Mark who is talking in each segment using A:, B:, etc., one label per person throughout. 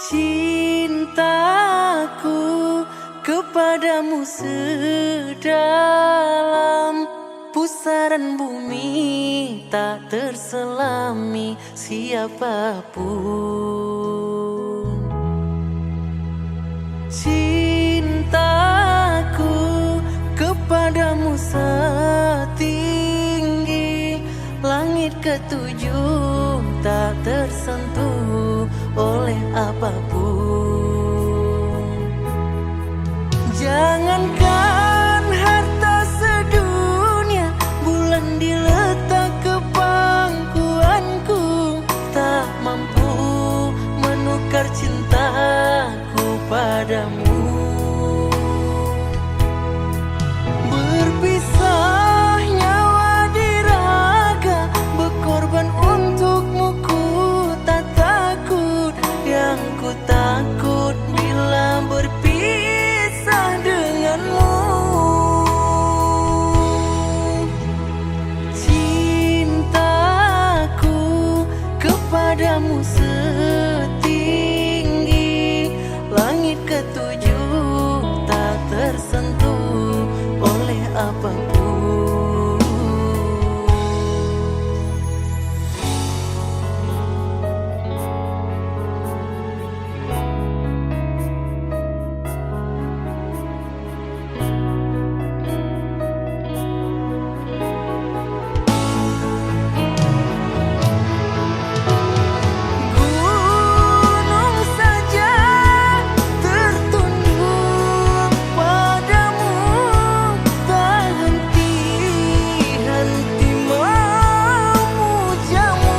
A: Cintaku kepadamu sedalam pusaran bumi, tak terselami siapapun. Cintaku kepadamu setinggi langit ketujuh, tak tersentuh oleh apapun. Jangankan harta sedunia, bulan diletak ke pangkuanku, tak mampu menukar cintaku padamu. Berpisah nyawa di raga, berkorban untukmu ku tak takut. Yang ku takut bila berpisah denganmu. Cintaku kepadamu setinggi langit ketujuh, tak tersentuh oleh apapun. Gunung saja tertunduk padamu, tak henti-henti memujamu.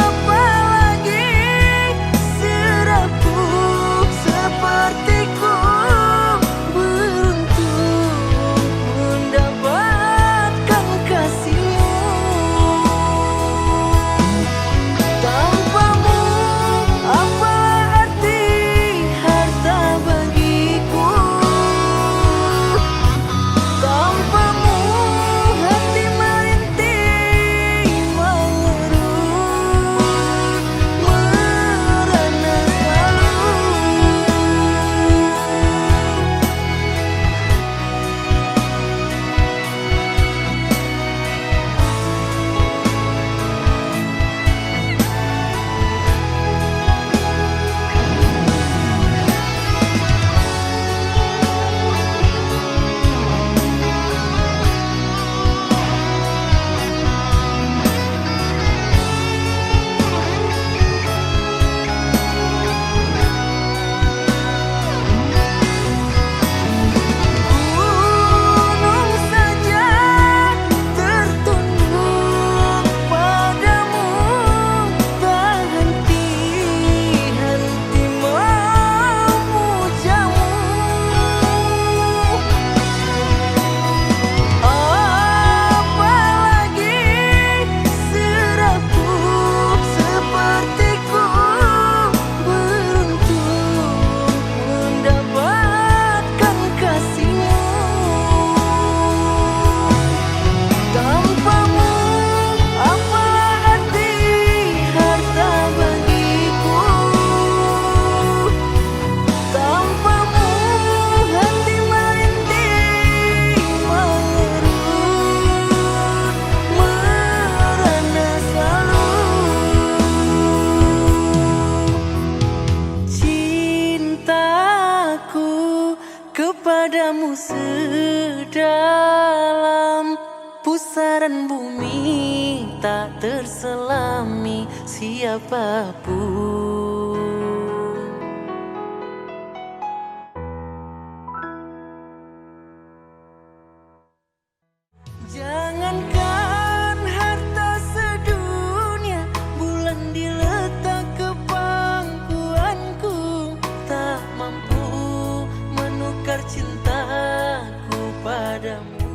A: Apalagi serapuh sepertiku, beruntung mendapatkan kasihmu. Tanpamu apa arti harta bagiku? Tanpamu hati merintih, mengerut, merana gunung saja tertunduk padamu, tak henti-henti memujamu. Apalagi serapuh sepertiku, beruntung mendapatkan kasihmu. Tanpamu apa arti harta bagiku? Tanpamu hati merintih, mengerut, merana selalu. Cintaku kepadamu sedalam pusaran bumi, tak terselami siapapun. Jangankan harta sedunia, bulan diletak ke pangkuanku, tak mampu menukar cintaku padamu.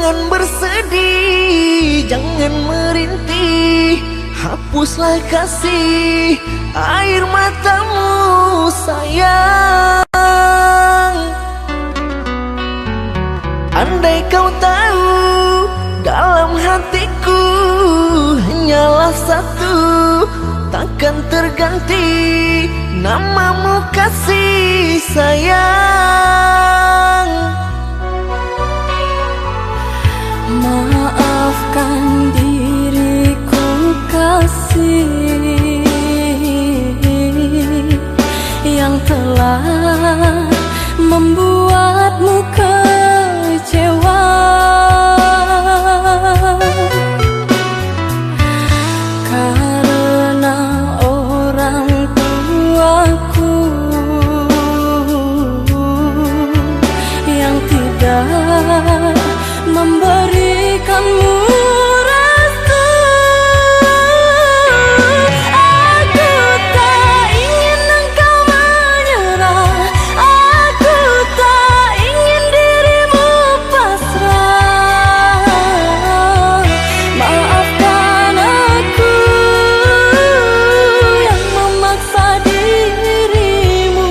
A: Jangan bersedih, jangan merintih, hapuslah kasih air matamu sayang. Andai kau tahu dalam hatiku hanyalah satu, takkan terganti namamu kasih sayang.
B: Maafkan diriku kasih yang telah membuatmu kecewa. Karena orang tuaku yang tidak memberikanmu restu. Aku tak ingin engkau menyerah, aku tak ingin dirimu pasrah. Maafkan aku yang memaksa dirimu.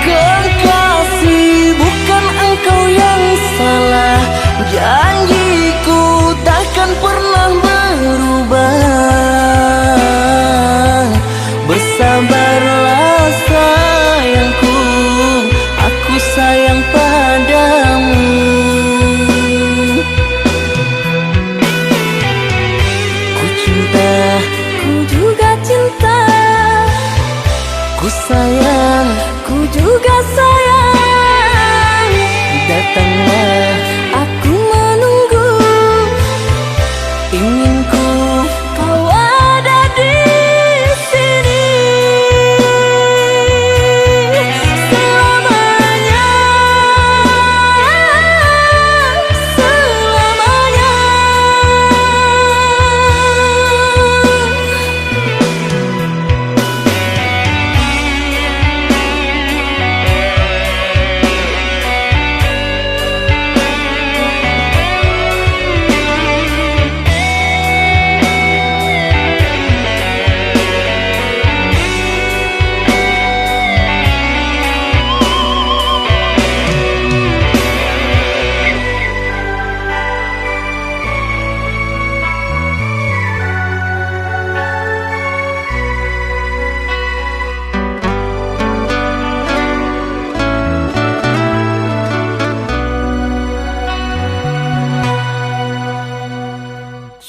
A: Kekasih, bukan engkau yang salah, janjiku takkan pernah berubah. Bersabarlah sayangku, aku sayang padamu. Ku cinta,
B: Ku juga cinta,
A: ku sayang,
B: ku juga sayang.
A: datanglah
B: Aku menunggu,
A: inginku.
B: kau ada di sini selamanya, selamanya.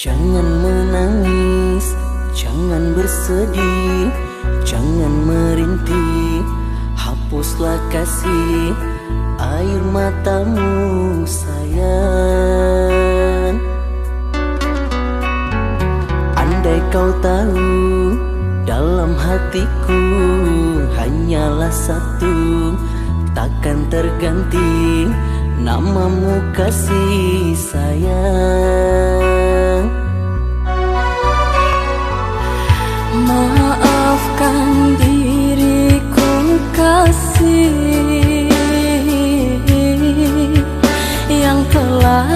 A: Jangan menangis, jangan bersedih, jangan merintih, hapuslah kasih air matamu sayang. Andai kau tahu dalam hatiku hanyalah satu, takkan terganti namamu kasih sayang.
B: Maafkan diriku kasih yang telah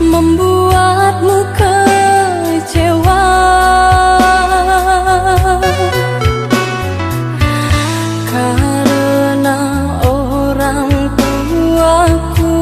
B: membuatmu kecewa. Karena orang tuaku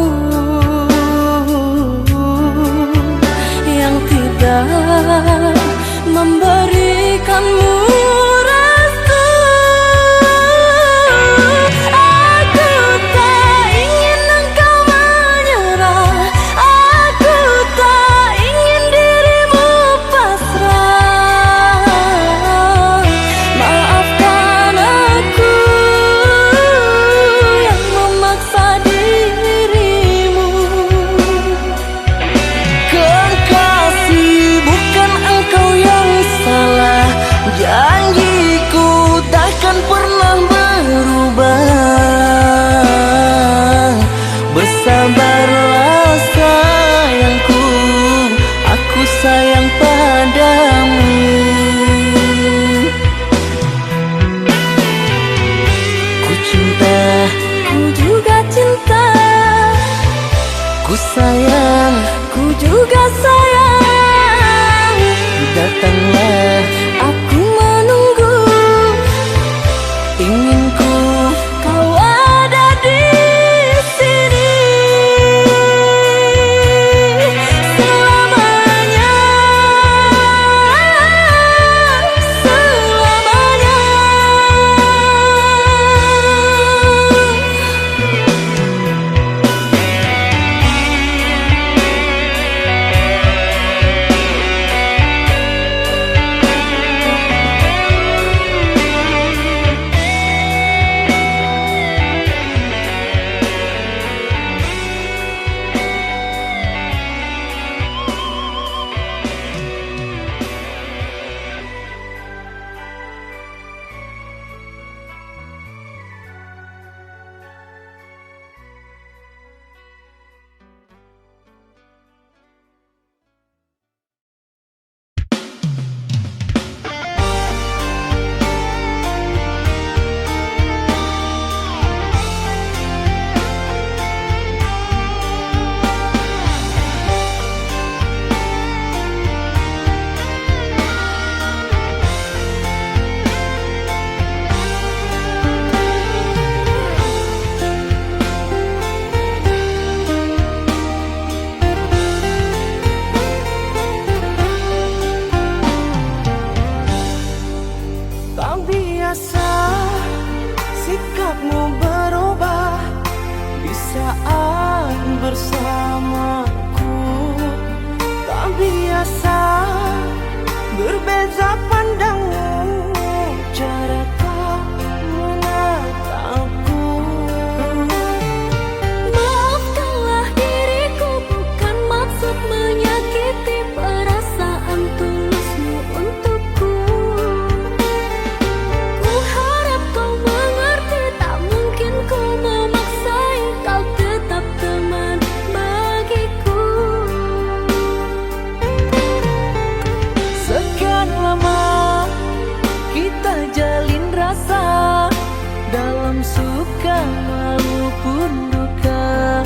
A: maupun duka.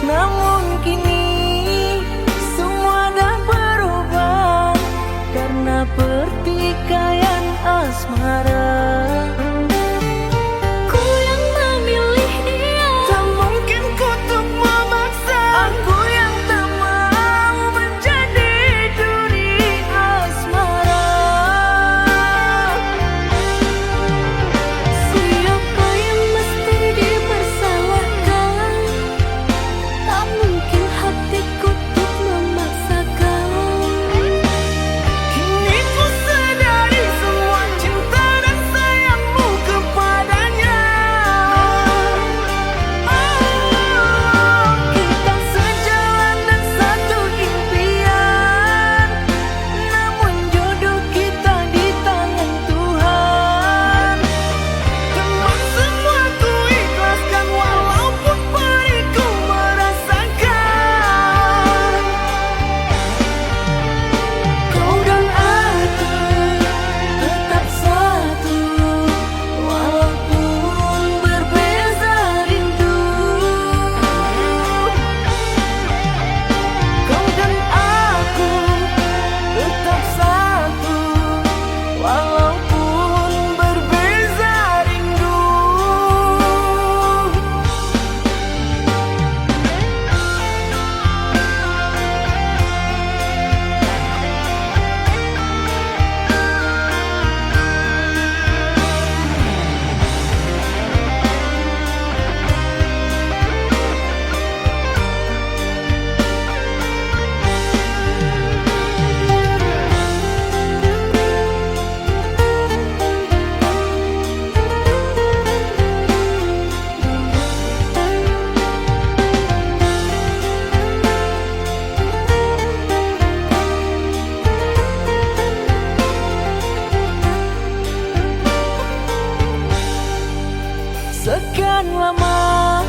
A: Namun kini semua dah berubah karena pertikaian asmara. Sekian lama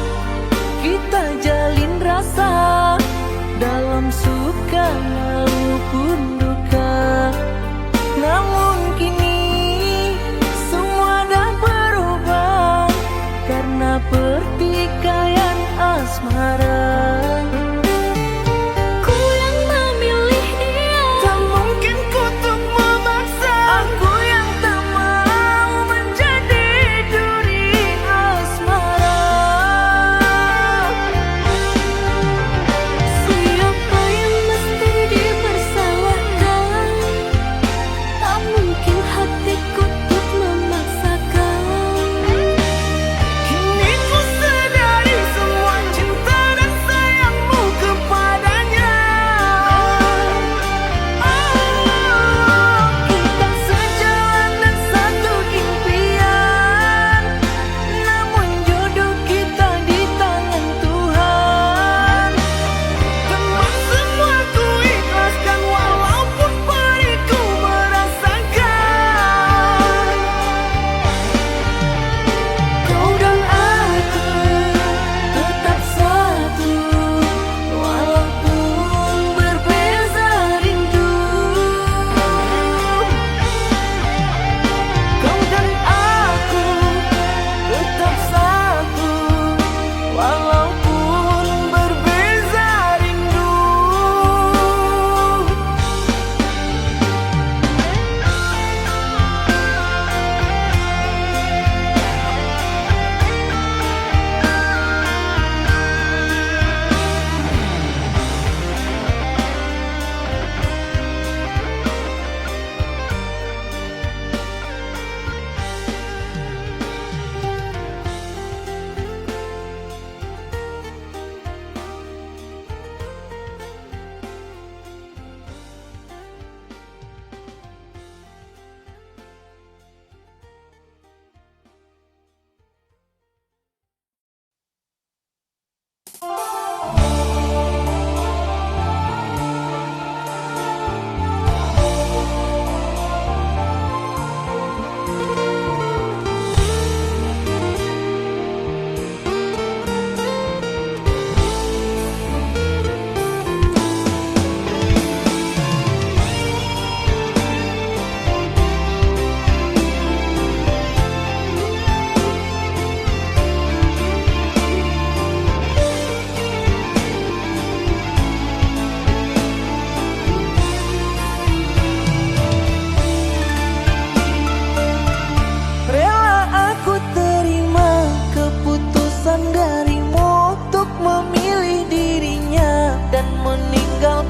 A: kita jalin rasa dalam suka maupun duka. Namun kini semua dah berubah karena pertikaian asmara.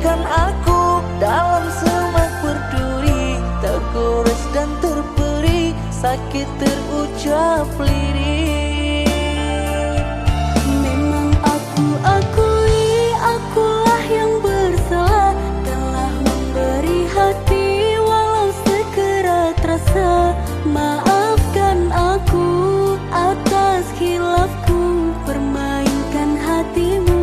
A: Bagaikan aku dalam semak berduri, tergores dan terperi, sakit terucap lirik.
B: Memang aku akui, akulah yang bersalah, telah memberi hati walau sekerat rasa. Maafkan aku atas khilafku, permainkan hatimu.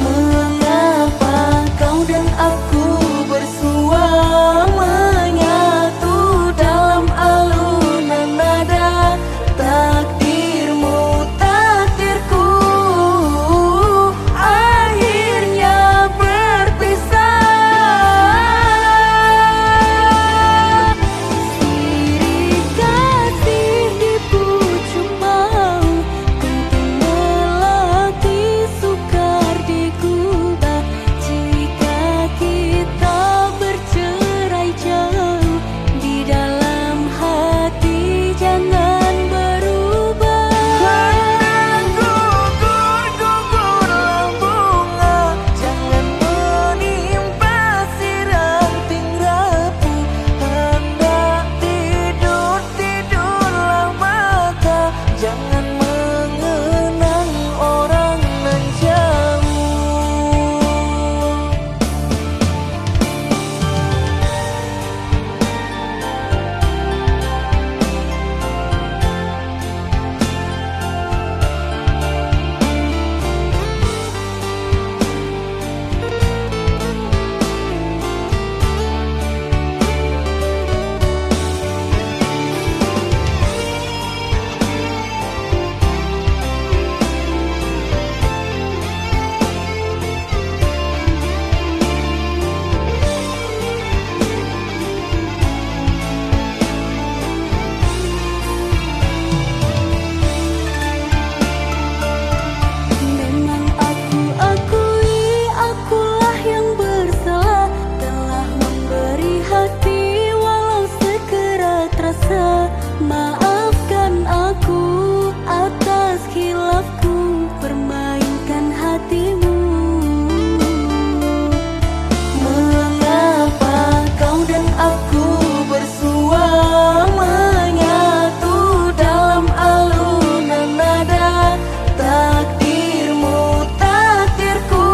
B: Mengapa kau dan aku bersua menyatu dalam alunan nada? Takdirmu takdirku, akhirnya berpisah. Sirik kasih di pucuk bau, kentung melati sukar digubah. Jika kita bercerai jauh, di dalam hati jangan berubah.
A: Gugurlah bunga, jangan menimpa si ranting rapuh. Hendak tidur, tidurlah maka jangan mengenang orang nan jauh.
B: Memang aku akui, akulah yang bersalah, telah memberi hati walau sekerat rasa. Maafkan aku atas khilafku, permainkan hatimu. Mengapa kau dan aku bersua menyatu dalam alunan nada? Takdirmu takdirku,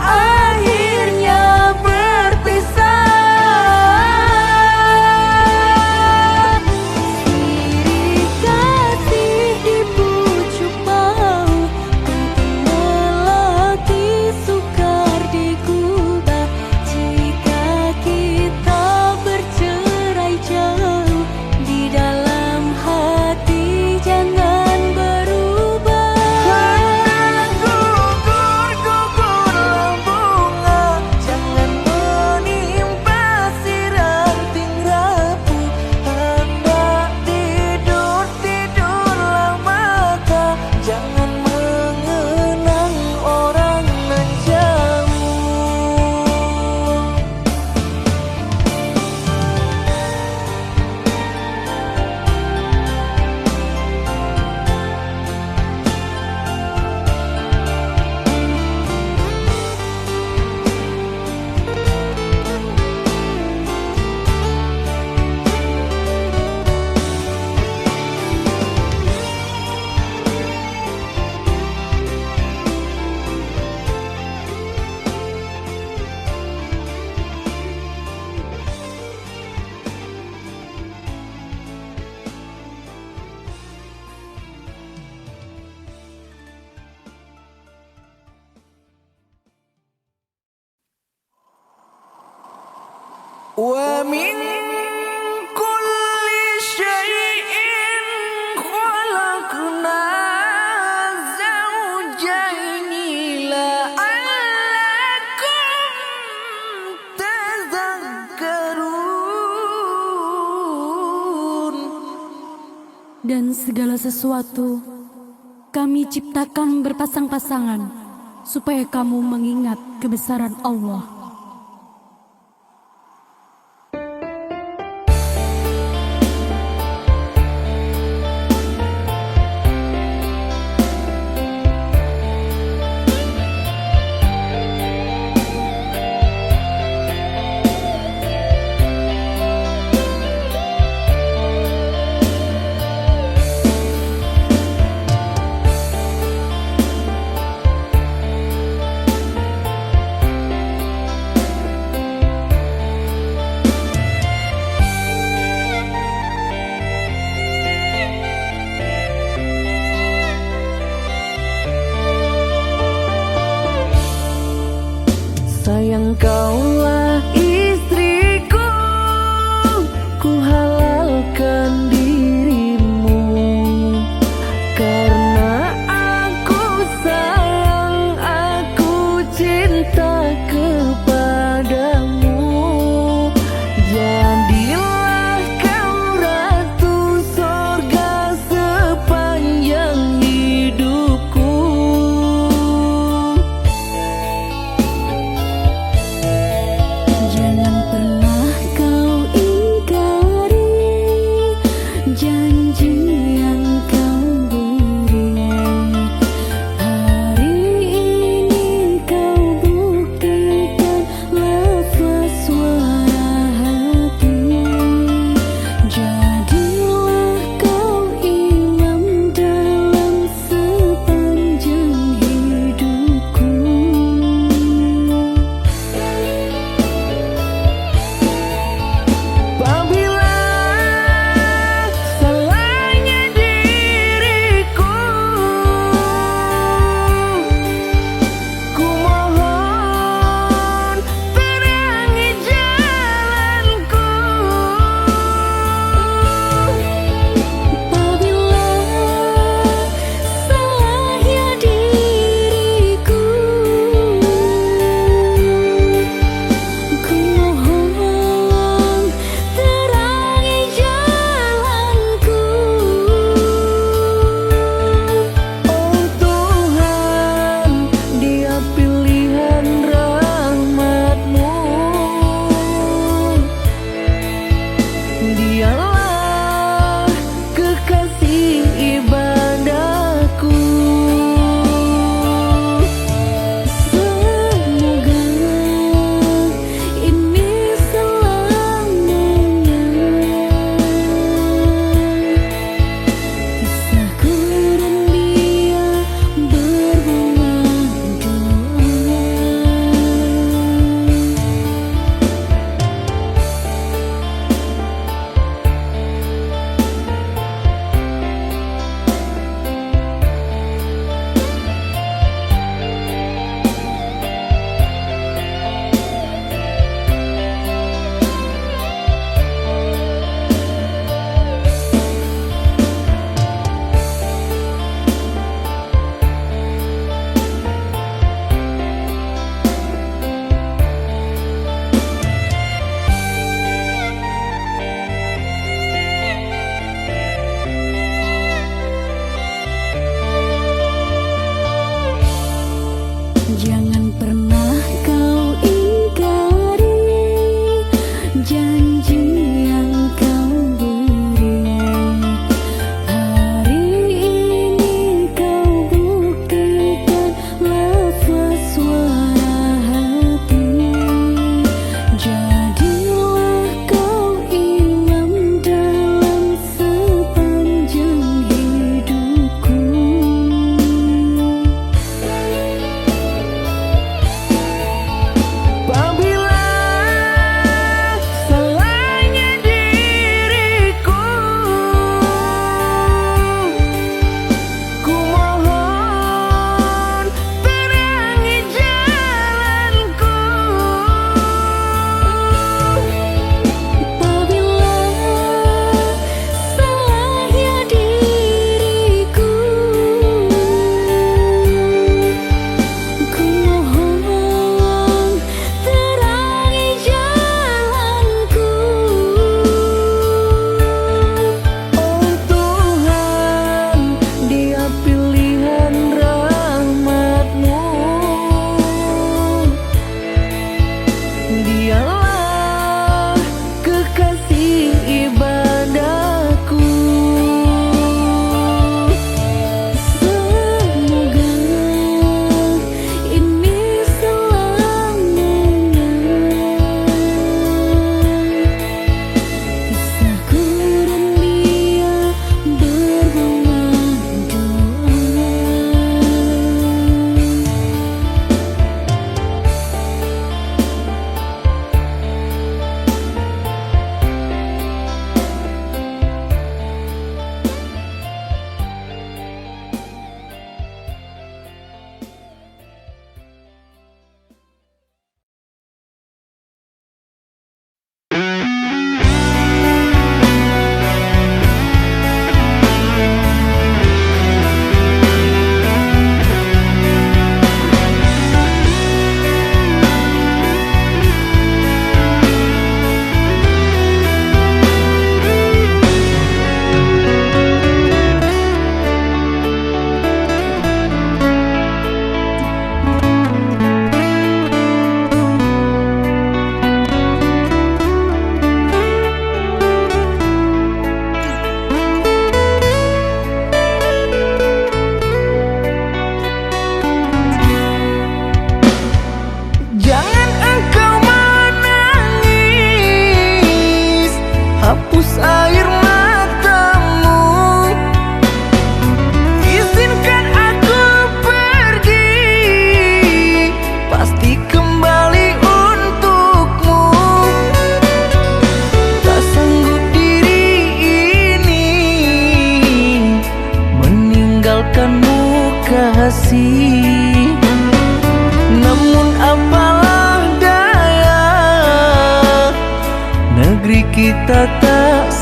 B: akhirnya berpisah. Sirik kasih di pucuk bau, kentung melati sukar digubah. Jika kita bercerai jauh, di dalam hati jangan berubah.
A: Gugurlah bunga, jangan menimpa si ranting rapuh. Hendak tidur, tidurlah maka jangan mengenang orang nan jauh. ومن كل شيء خلقنا زوجين لعلكم تذكرون.
B: Dan segala sesuatu kami ciptakan berpasang-pasangan, supaya kamu mengingat kebesaran Allah.
A: Engkaulah istriku, ku halalkan dirimu, karena aku sayang, aku cinta kepadamu. Jadilah kau ratu sorga sepanjang hidupku.
B: Jangan pernah kau ingkari janji yang kau beri. Hari ini kau buktikan lafaz suara hati. Jadilah kau imam dalam sepanjang hidupku.
A: Apabila salahnya diriku, ku mohon terangi jalanku.
B: Apabila salahnya diriku, ku mohon terangi jalanku.
A: Oh Tuhan, Dia pilihan rahmat-Mu. Dialah kekasih ibadahku.
B: Semoga ini selamanya kisahku dan dia berbuah doa. Jangan pernah kau ingkari janji yang kau beri. Hari ini kau buktikan lafaz suara hati. Jadilah kau imam dalam sepanjang hidupku.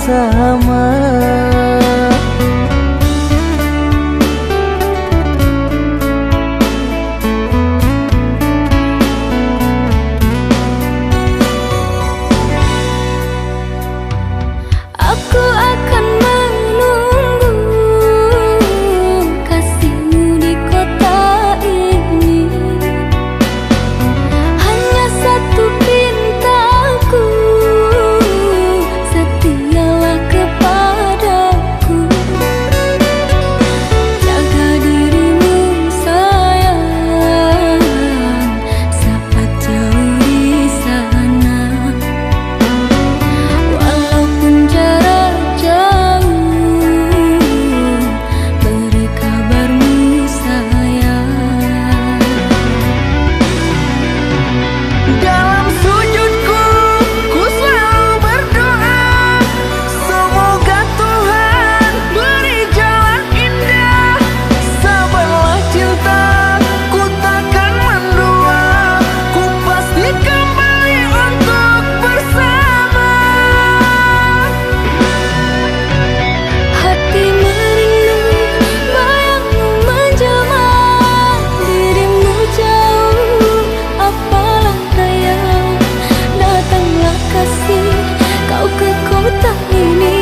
A: bersama.
B: Aku akan menunggu kasihmu di kota ini. Hanya satu pintaku, setialah kepadaku. Jaga dirimu sayang, saat jauh di sana. Walaupun jarak jauh, beri kabarmu sayang.
A: Dalam sujudku, ku selalu berdoa, semoga Tuhan beri jalan indah. Sabarlah cinta, ku takkan mendua, ku pasti kembali untuk bersama.
B: Hati merindu, bayangmu menjelma, dirimu jauh, apalah daya. Datanglah kasih, kau ke kota ini,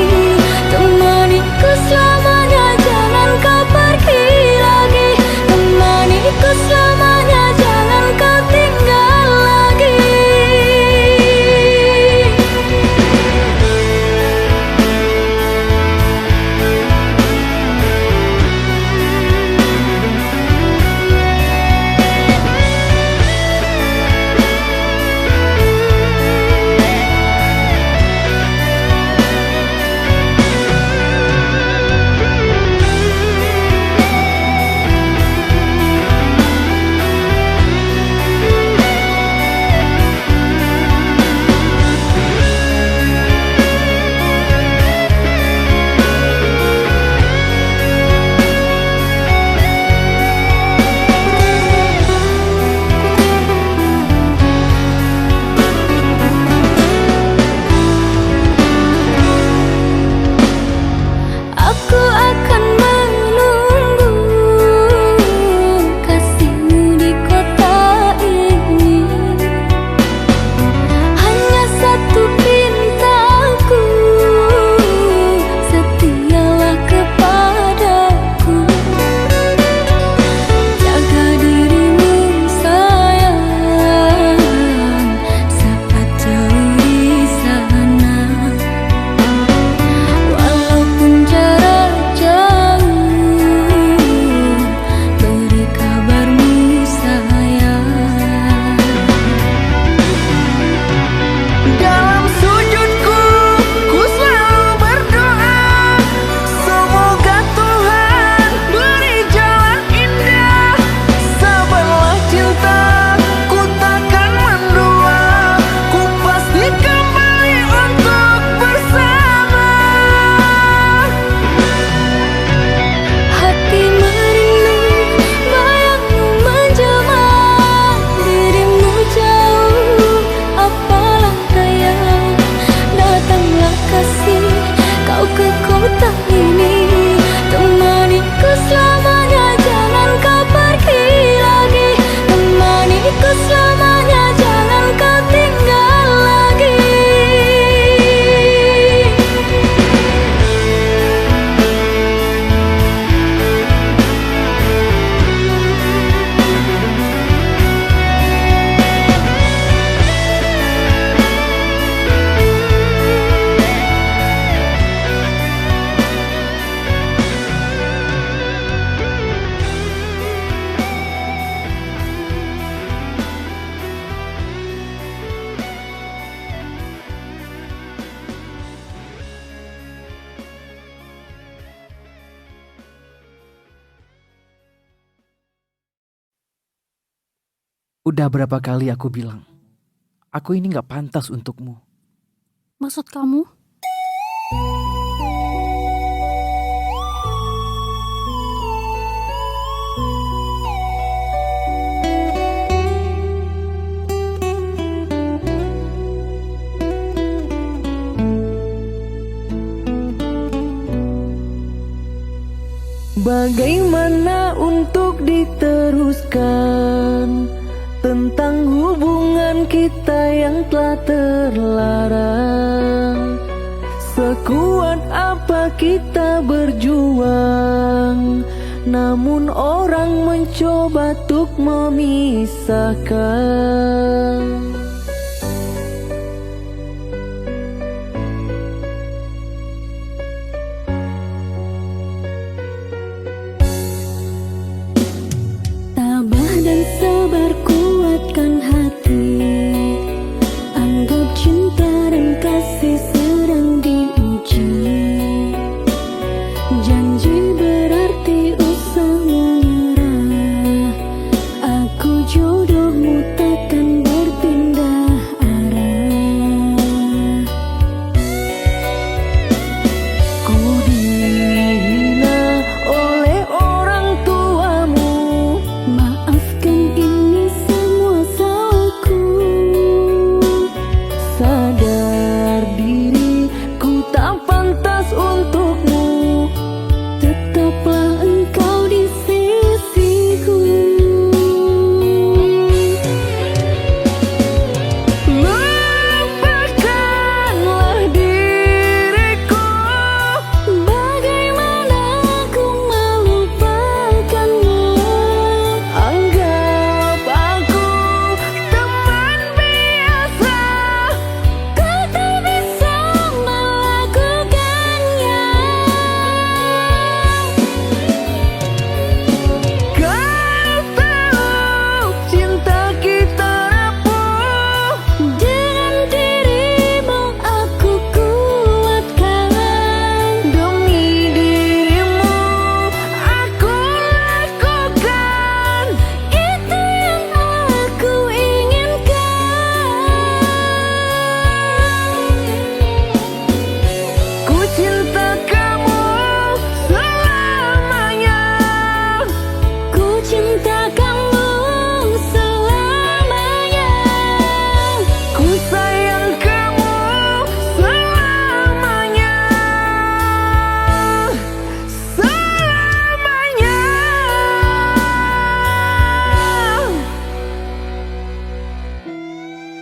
B: temaniku selamanya, jangan kau pergi lagi. Temaniku selamanya, jangan kau tinggal lagi. Aku akan menunggu kasihmu di kota ini. Hanya satu pintaku, setialah kepadaku. Jaga dirimu sayang, saat jauh di sana. Walaupun jarak jauh, beri kabarmu sayang.
A: Dalam sujudku, ku selalu berdoa, semoga Tuhan beri jalan indah. Sabarlah cinta, ku takkan mendua, ku pasti kembali untuk bersama.
B: Hati merindu, bayangmu menjelma, dirimu jauh, apalah daya. Datanglah kasih, kau ke kota ini, temaniku selamanya, jangan kau pergi lagi. Temaniku selamanya, jangan kau tinggal lagi.
A: Udah berapa kali aku bilang, aku ini gak pantas untukmu.
B: Maksud kamu?
C: Bagaimana untuk diteruskan tentang hubungan kita yang telah terlarang? Sekuat apa kita berjuang, namun orang mencoba untuk memisahkan.
B: Tabah dan sabar kuatkan hati. Anggap cinta dan kasih sedang diuji. Janji berarti usah menyerah. Aku jodohmu takkan berpindah arah.
C: Ku dihina oleh orang tuamu,
B: Maafkan ini semua salahku.
C: sadar diri ku tak pantas untukmu.
B: Tetaplah engkau di sisiku.
C: Lupakanlah diriku.
B: Bagaimana aku melupakanmu?
C: Anggap aku teman biasa.
B: Kau tak bisa melakukannya.
C: Kau tahu cinta kita rapuh.
B: Dengan dirimu aku kuatkan.
C: Demi dirimu aku lakukan.
B: Itu yang aku inginkan.
C: Ku cinta kamu selamanya.
B: Ku cinta kamu selamanya.
C: Ku sayang kamu selamanya. Selamanya.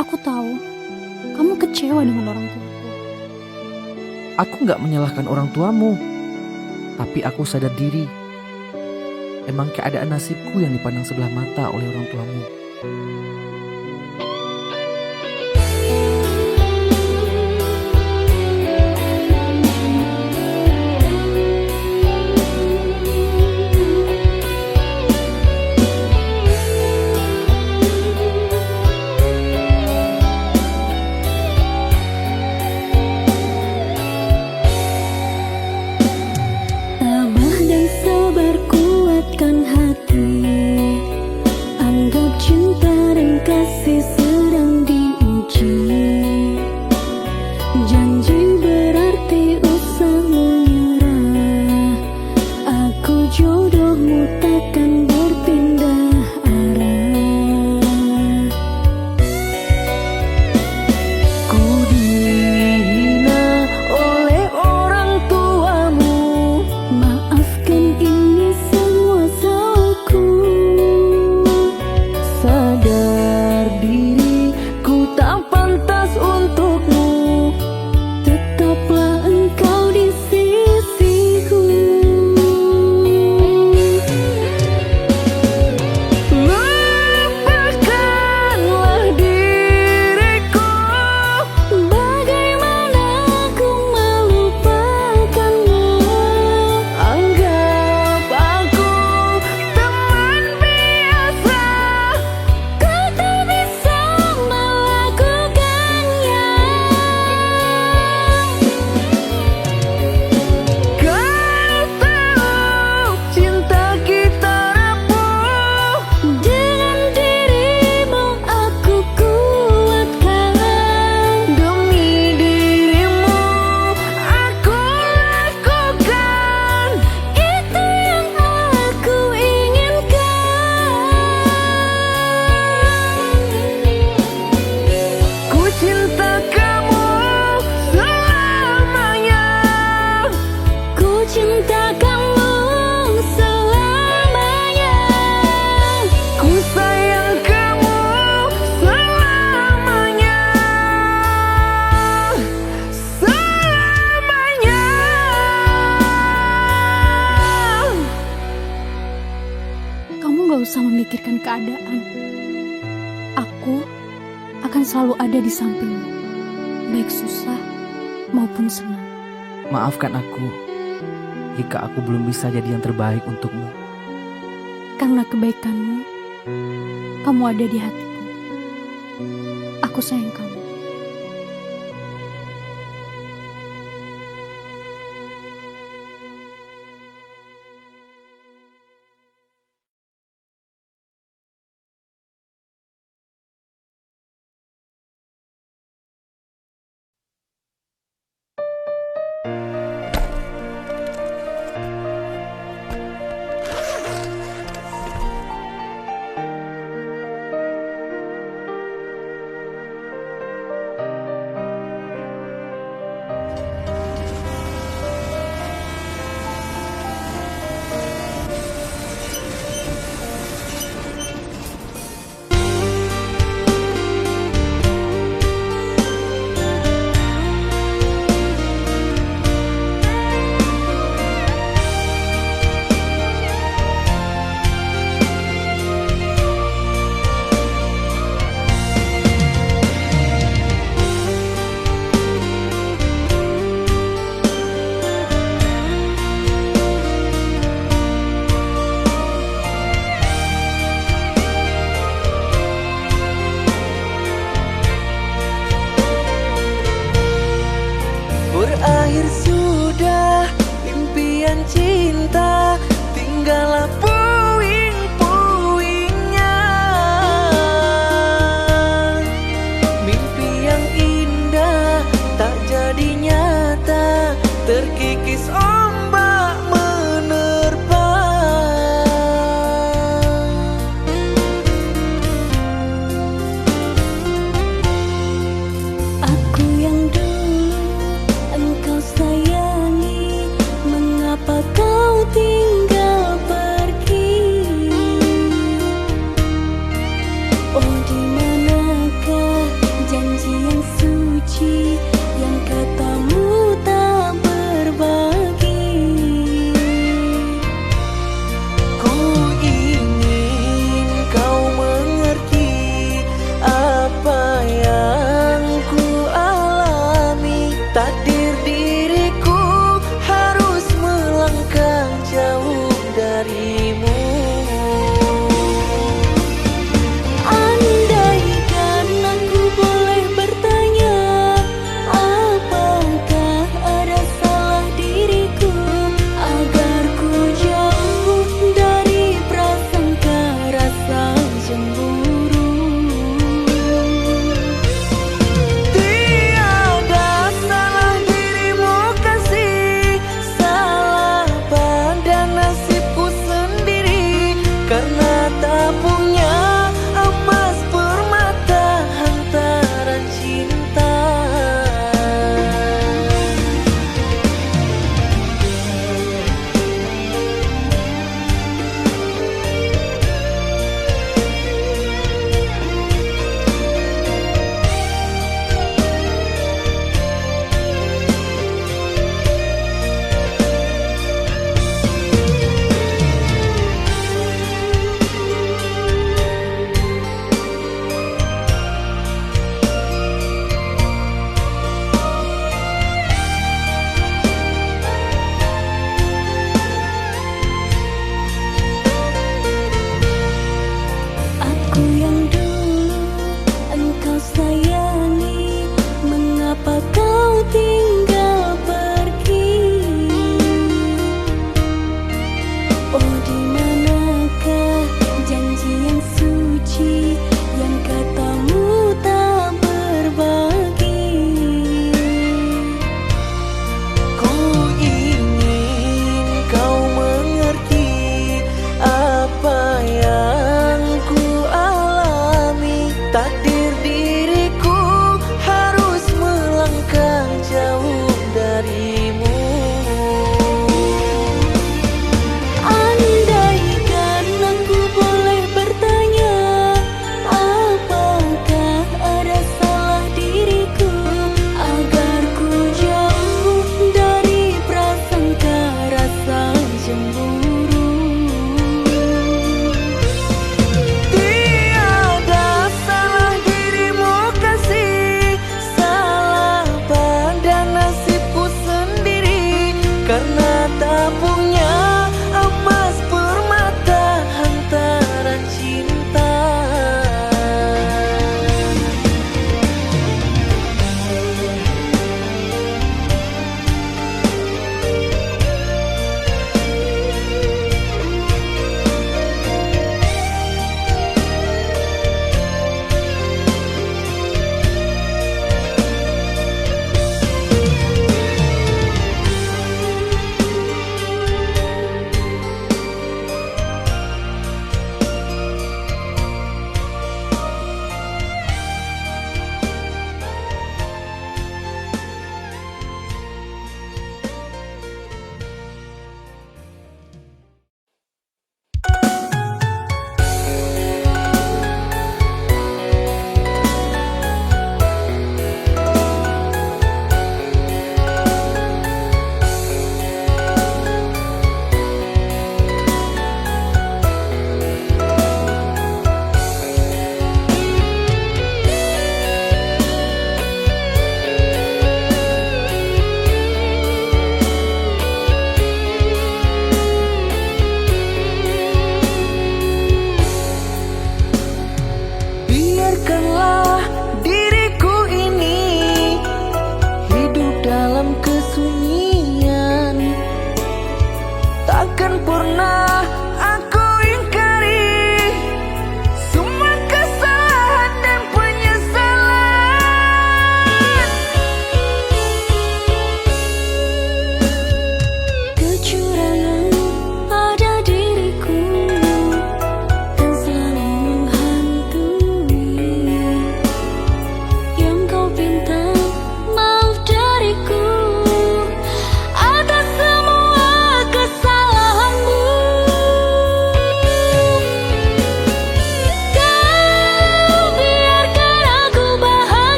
B: Aku tahu kamu kecewa dengan orang tuaku.
A: Aku nggak menyalahkan orang tuamu, tapi aku sadar diri. Emang keadaan nasibku yang dipandang sebelah mata oleh orang tuamu.
B: Tabah dan sabar kuatkan hati. Anggap cinta dan keadaan. Aku akan selalu ada di sampingmu, baik susah maupun senang.
A: Maafkan aku jika aku belum bisa jadi yang terbaik untukmu.
B: Karena kebaikanmu, kamu ada di hatiku. Aku sayang kamu.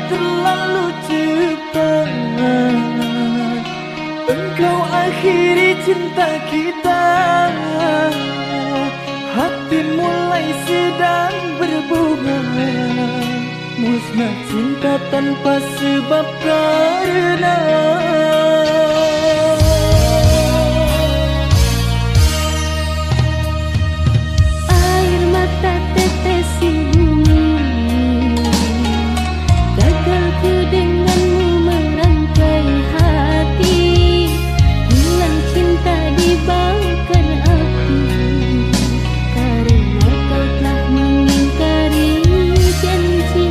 C: terlalu cepat. Engkau akhiri cinta kita. Hati mulai sedang berbunga. Musnah cinta tanpa sebab karena
B: Air mata tetesi bumi, gagal ku denganmu merangkai hati. Hilang cinta dibakar api, karena kau telah mengingkari janji.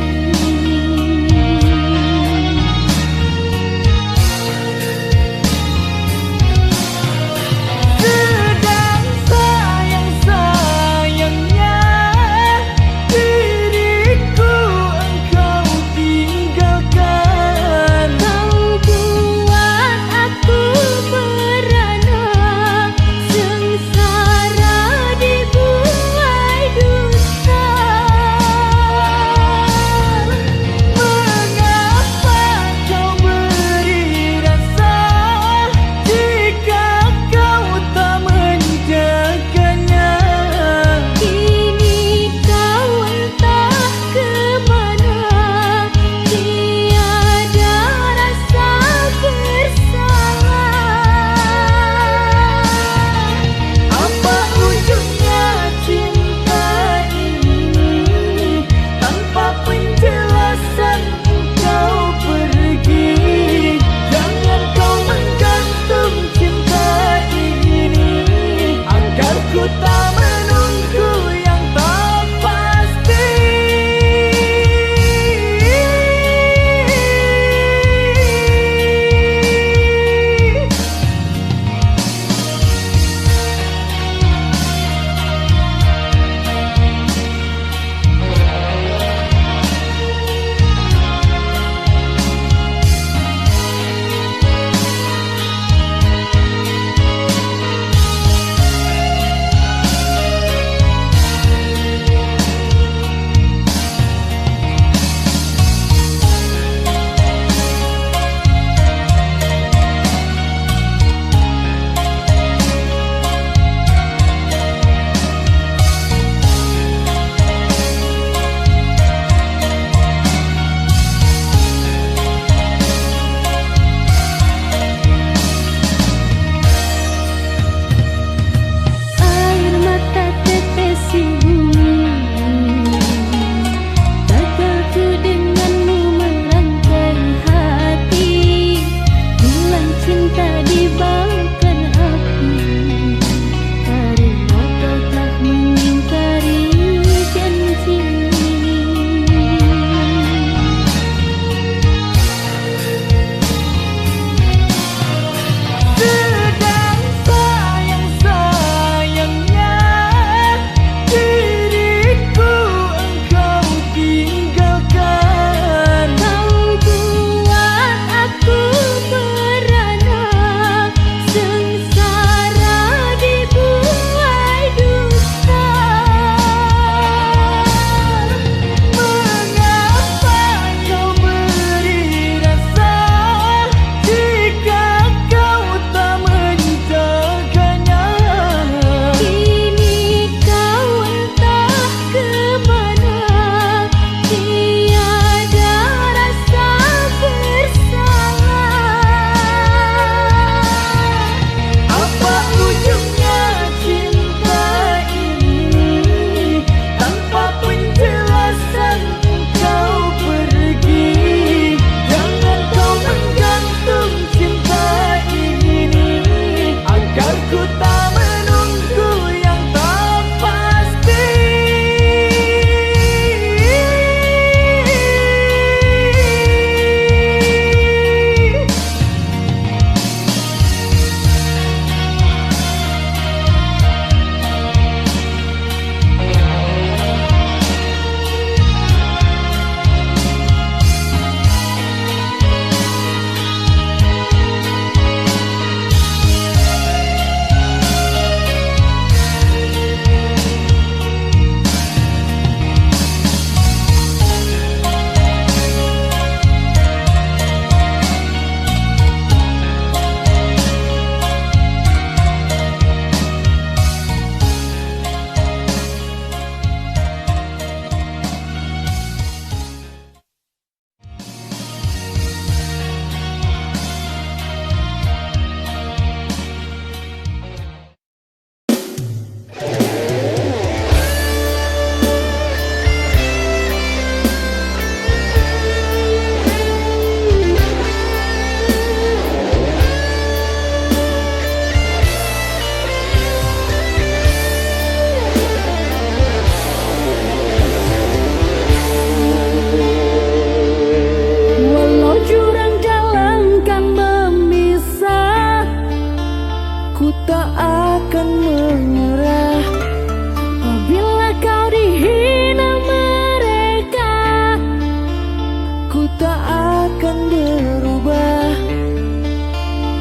C: akan berubah.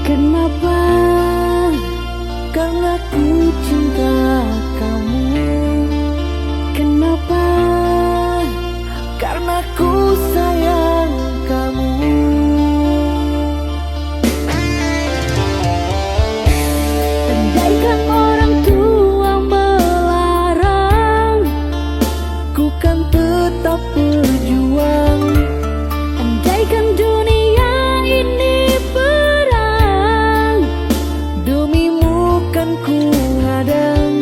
B: Kenapa?
C: Karena ku cinta kamu.
B: Kenapa?
C: Karena ku sayang kamu.
B: Andaikan orang tua melarang,
C: Ku kan tetap berjuang.
B: andaikan dunia ini perang,
C: Demimu kan ku hadang.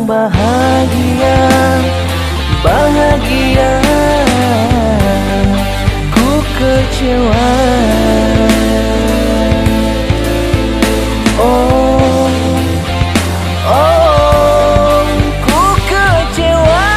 C: bahagia, bahagia. Ku kecewa. Oh, oh, ku kecewa.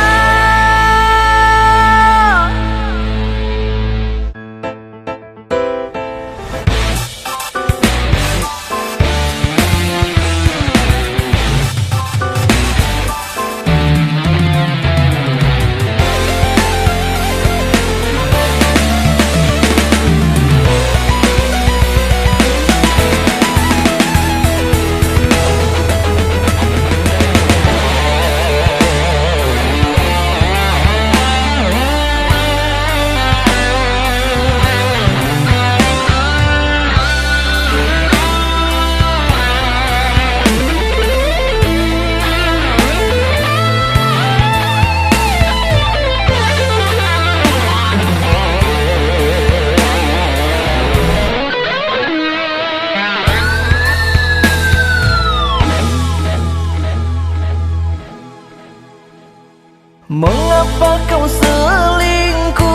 C: Mengapa kau selingkuh?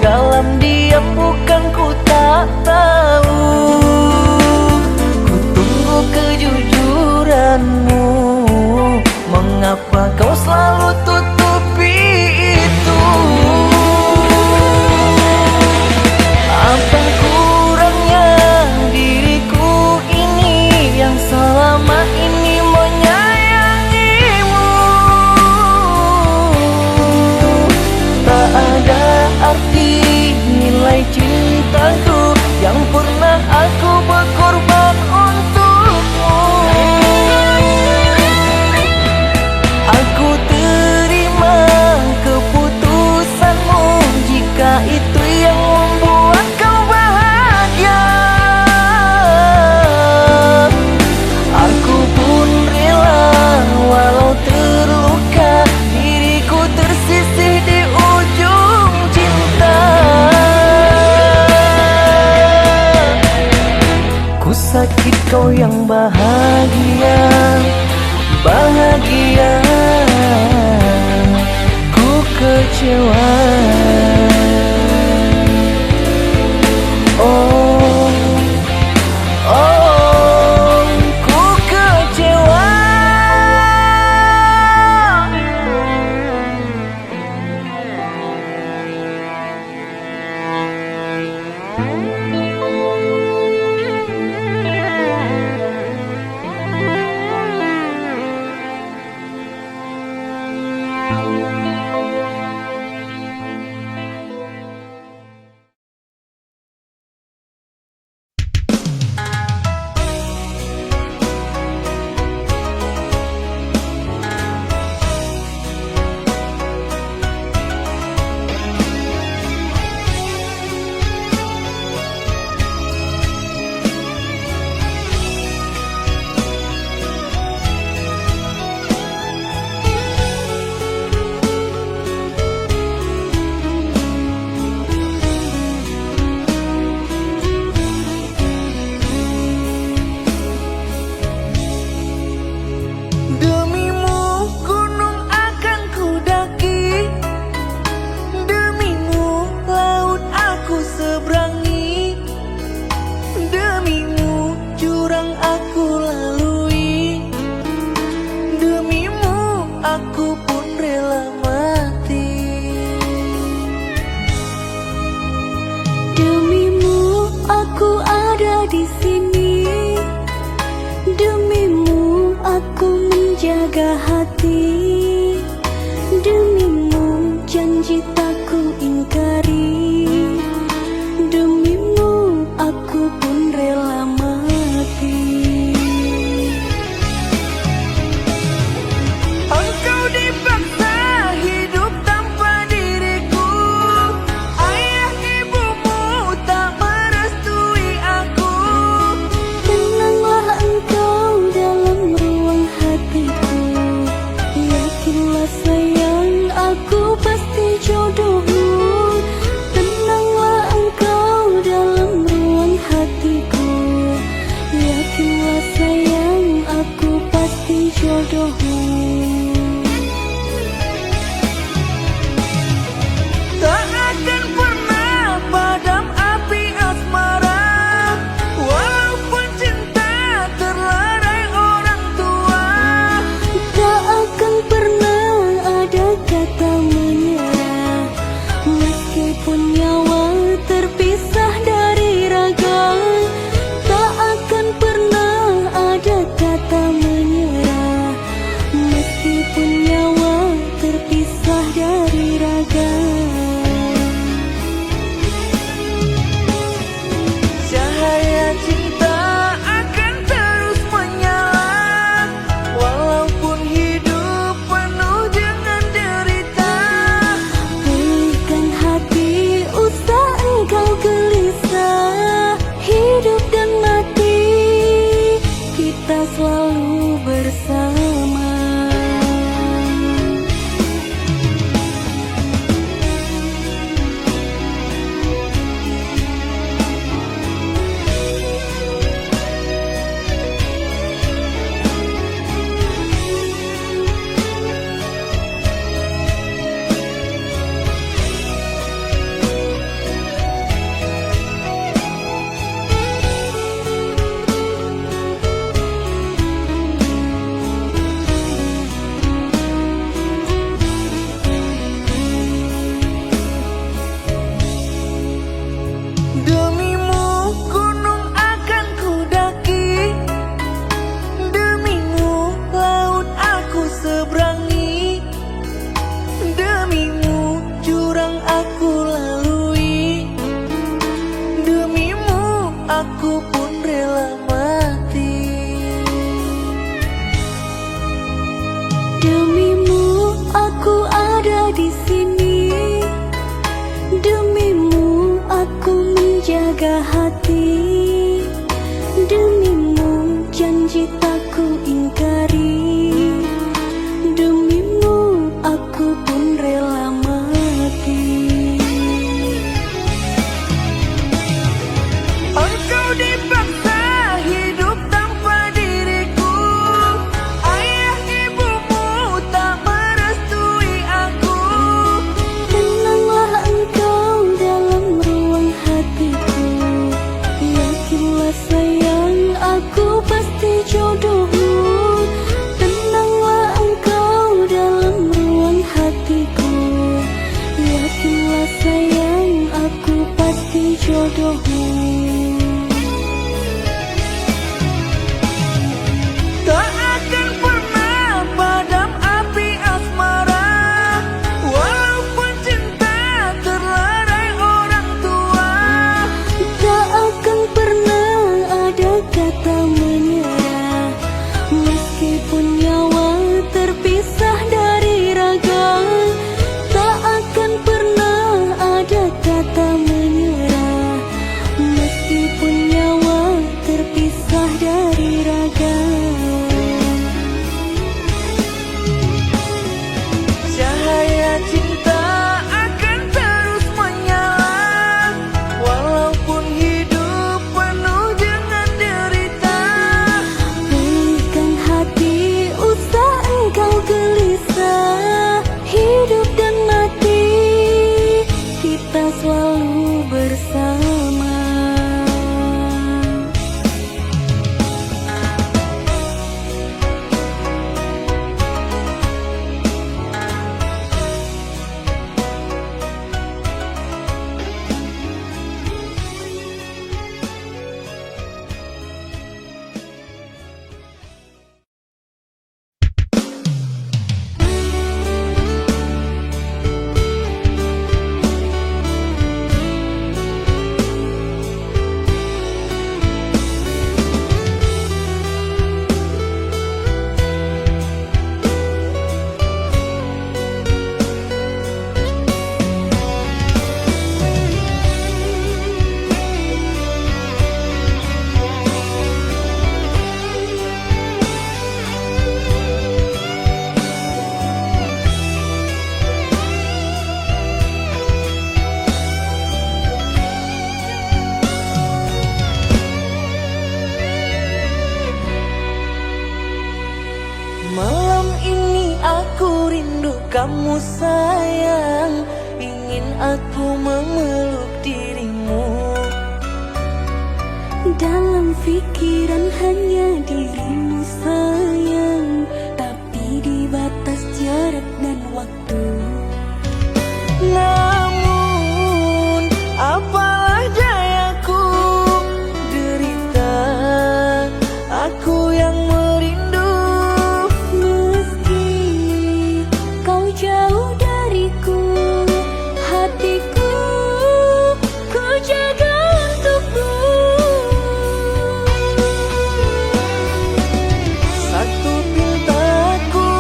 C: Dalam diam bukan ku tak tahu. Ku tunggu kejujuranmu. Mengapa kau selalu tutupi itu? Apa kurangnya diriku ini yang selama ini menyayangimu? Tak ada arti nilai cintaku yang pernah aku berkorban untukmu. Aku terima keputusanmu jika itu yang membuat kau bahagia. Aku pun rela walau terluka, diriku tersisih di ujung cinta. Ku sakit kau yang bahagia, bahagia. Ku kecewa. Oh, oh, ku kecewa.
B: jaga hati. Demimu janji tak ku ingkari. Demimu aku pun rela mati.
C: Engkau dipaksa hidup tanpa diriku. Ayah ibumu tak merestui aku.
B: Tenanglah engkau dalam ruang hatiku. Yakinlah sayang, aku pasti jodohmu. Tenanglah engkau dalam ruang hatiku.
C: aku pun rela mati.
B: Demimu aku ada di sini, demimu aku menjaga hati, demimu janji tak ku ingkari, demimu aku pun rela mati.
C: Engkau dipaksa hidup tanpa diriku, ayah ibumu tak merestui aku.
B: Tenanglah engkau dalam ruang hatiku, yakinlah sayang aku pasti jodohmu. Tenanglah engkau dalam ruang hatiku, yakinlah sayang aku pasti jodohmu.
C: Tak akan pernah padam api asmara, walaupun cinta terlerai orang tua.
B: Tak akan pernah ada kata menyerah, meskipun nyawa terpisah dari raga. Tak akan pernah ada kata menyerah, meskipun nyawa terpisah dari raga.
C: Cahaya cinta akan terus menyala, walaupun hidup penuh dengan derita.
B: Pulihkan hati, usah engkau gelisah. Hidup dan mati, kita selalu bersama.
C: Malam ini aku rindu kamu sayang, ingin aku memeluk dirimu.
B: Dalam pikiran hanya dirimu sayang, tapi di batas jarak dan waktu.
C: Namun apalah dayaku, derita aku yang merindu.
B: Meski kau jauh dariku, hatiku ku jaga untukmu.
C: Satu pintaku,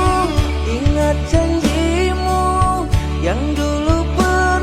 C: ingat janjimu yang dulu pernah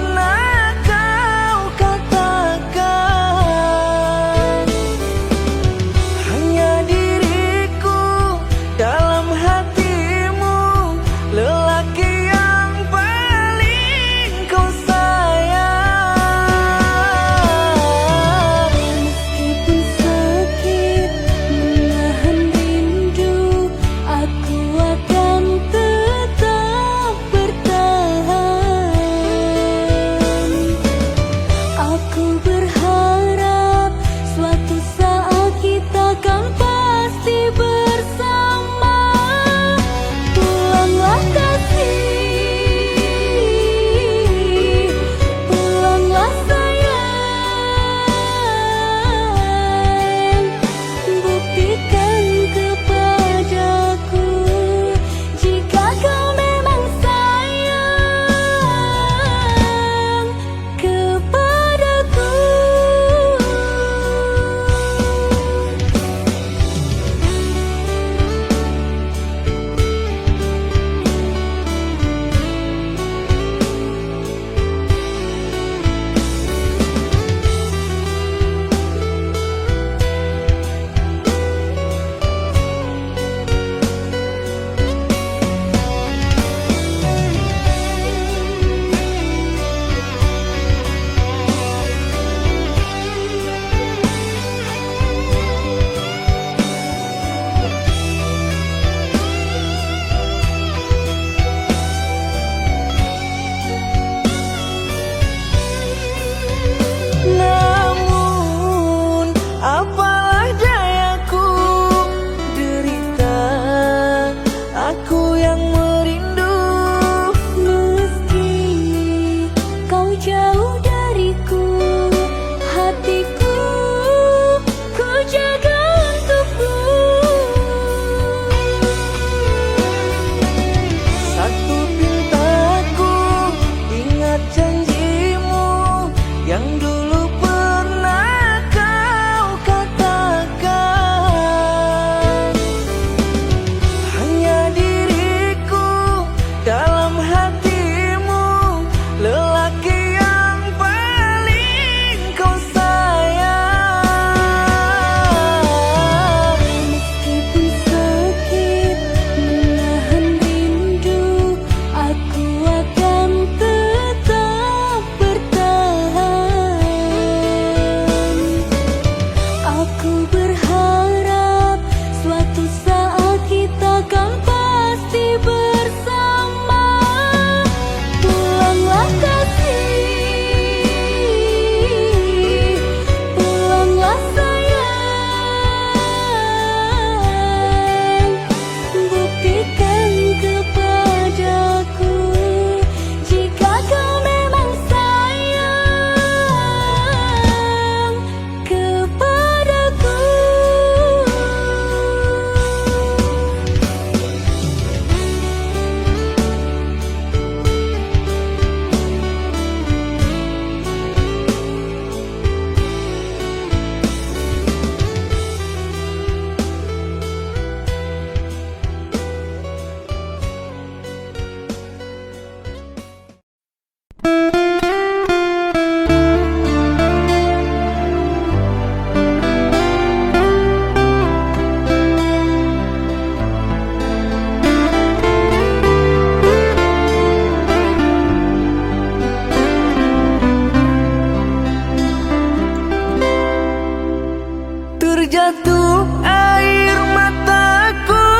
C: terjatuh air mataku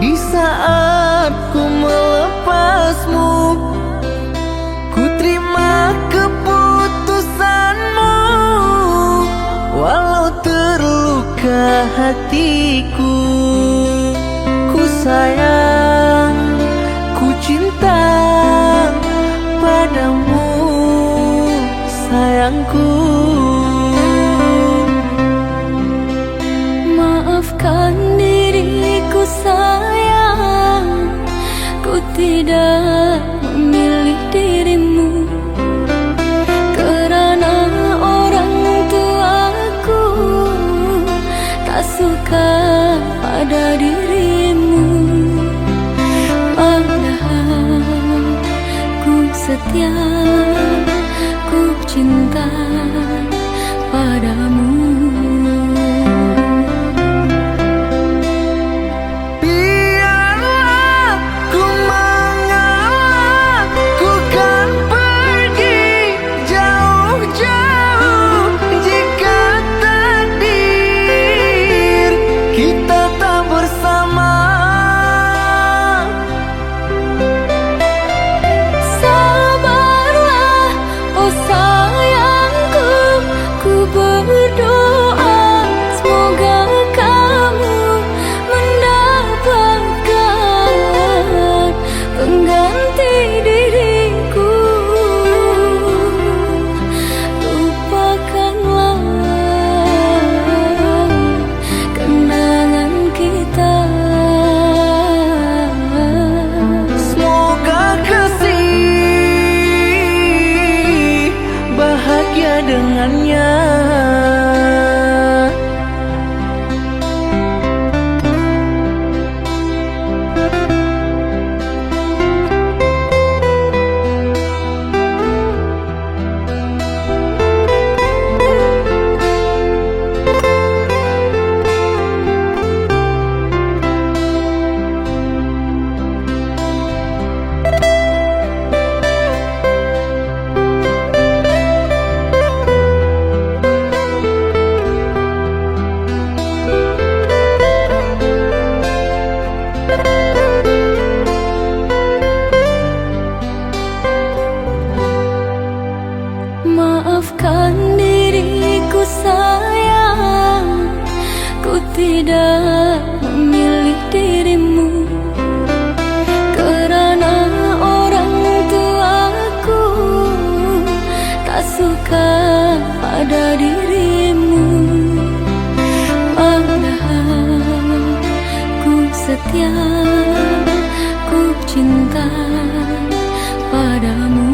C: di saat ku melepasmu. Ku terima keputusanmu, walau terluka hatiku. Ku sayang, ku cinta padamu, sayangku.
B: Maafkan diriku sayang, ku tidak memilih dirimu. Kerana orang tuaku tak suka pada dirimu. Padahal ku setia, ku cinta padamu.
C: Dengannya
B: maafkan diriku sayang, ku tidak memilih dirimu. Kerana orang tuaku tak suka pada dirimu. Padahal ku setia, ku cinta padamu.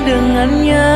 C: Dengannya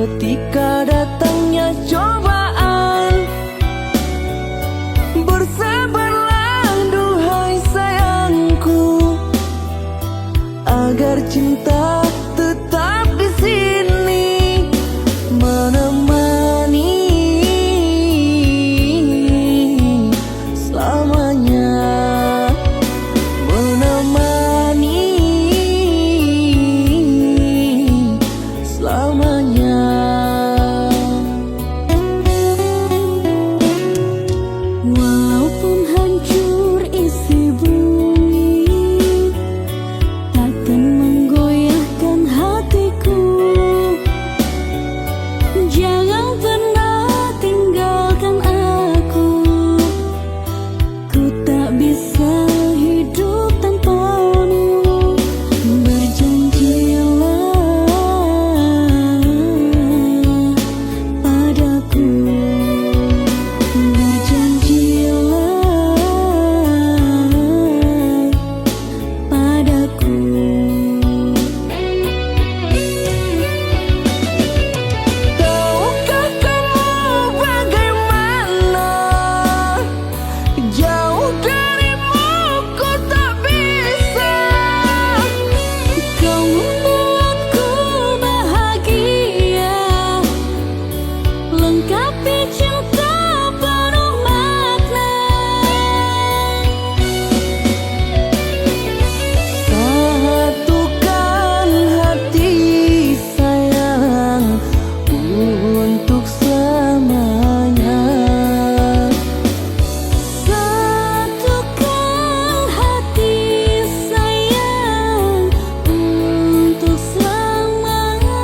C: ketika datangnya cobaan. Bersabarlah duhai sayangku, agar cinta tetap di sini menemani selamanya, menemani selamanya.
B: Walaupun hancur isi bumi, takkan menggoyahkan hatiku. Jangan pernah tinggalkan aku, ku tak bisa hidup tanpamu. Berjanjilah padaku, berjanjilah padaku.
C: Tahukah kamu bagaimana jauh darimu ku tak bisa.
B: Kau membuatku bahagia, lengkapi cinta penuh makna.
C: Satukan hati sayang untuk selamanya.
B: Satukan hati sayang untuk selamanya.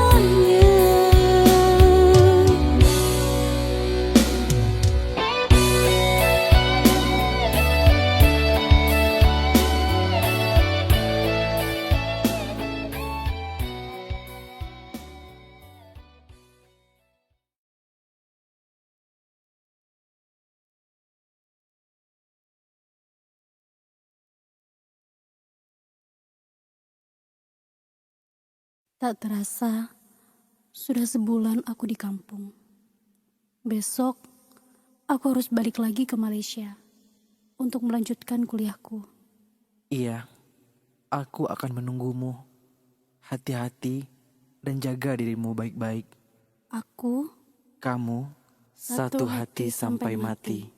B: Tak terasa, sudah sebulan aku di kampung. Besok, aku harus balik lagi ke Malaysia untuk melanjutkan kuliahku.
A: Iya, aku akan menunggumu. Hati-hati dan jaga dirimu baik-baik.
B: Aku
A: Kamu satu hati sampai mati.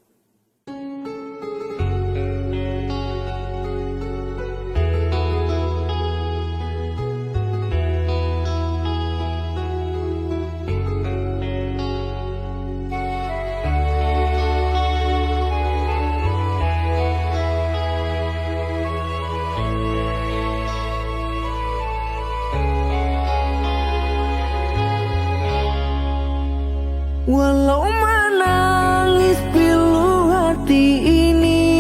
C: Walau menangis pilu hati ini,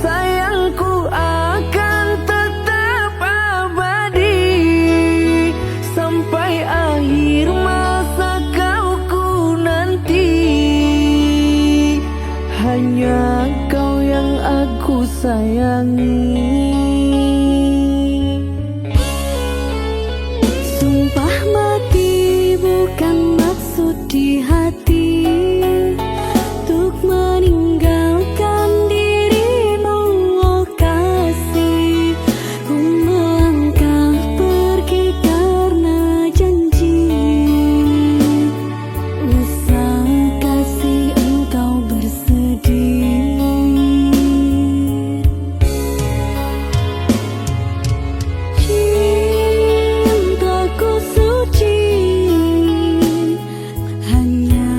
C: sayangku akan tetap abadi sampai akhir masa kauku nanti. Hanya kau yang aku sayangi.
B: sumpah mati bukan maksud di hati untuk meninggalkan dirimu, oh kasih. Ku melangkah pergi karena janji, usah kasih engkau bersedih. Cintaku suci hanya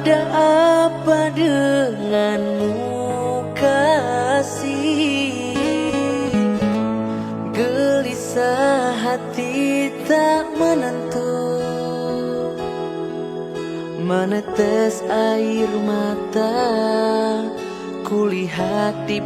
C: Ada apa denganmu kasih? Gelisah hati tak menentu, menetes air mata, kulihat di